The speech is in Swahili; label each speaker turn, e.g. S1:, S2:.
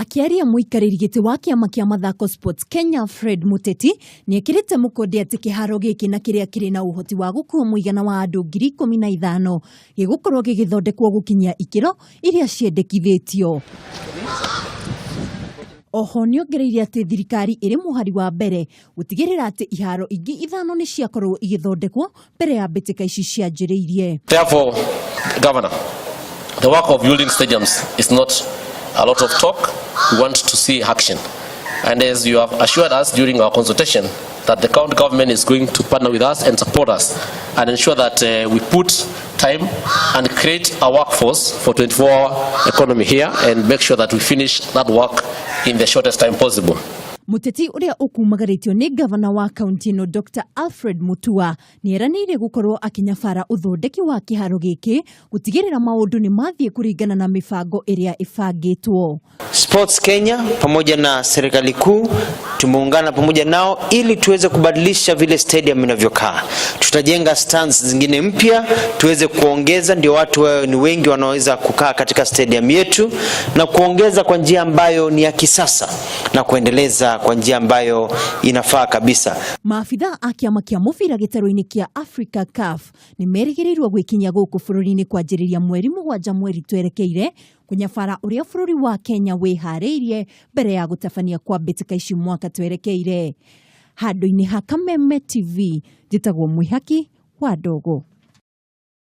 S1: Akiaria muikariri giti wa kiama kia mathako Sports Kenya Fred Muteti ni ekirite mukonde ati kiharo giki na kiria kiri na uhoti wa gukua muigana wa andu 15,000 gigukorwo gigithondekwo gukinyia ikiro iria ciendekithitio. Oho niongereire ati thirikari iri muhari wa mbere gutigirira ati iharo ingi ithano ni ciakorwo igithondekwo mbere ya mbitika ici cianjiriirie.
S2: Therefore, Governor, the work of building stadiums is not a lot of talk. We want to see action. And as you have assured us during our consultation that the county government is going to partner with us and support us and ensure that we put time and create a workforce for 24-hour economy here and make sure that we finish that work in the shortest time possible.
S1: Muteti uria ukumagaritio ni governor wa county no Dr. Alfred Mutua ni eranire gukorwo akinyabara uthondeki wa kiharo giki gutigirira maundu ni mathie kuringana na mifango iria ifangitwo.
S3: Sports Kenya pamoja na serikali kuu tumeungana pamoja nao ili tuweze kubadilisha vile stadium inavyokaa. Tutajenga stands zingine mpya tuweze kuongeza, ndio watu wao ni wengi wanaweza kukaa katika stadium yetu, na kuongeza kwa njia ambayo ni ya kisasa na kuendeleza kwa njia ambayo inafaa kabisa.
S1: Maabitha a kiama kia mubira gitaro-ini kia Africa CAF ni merigirirwo gwikinya guku bururi-ini kwanjiriria mweri 7 mweri twerekeire kunyabara uria bururi wa Kenya weharirie mbere ya gutabanio kwa mbitika ici mwaka twerekeire. Handu-ini ha Kameme TV njitagwo Mwihaki wa Ndogo.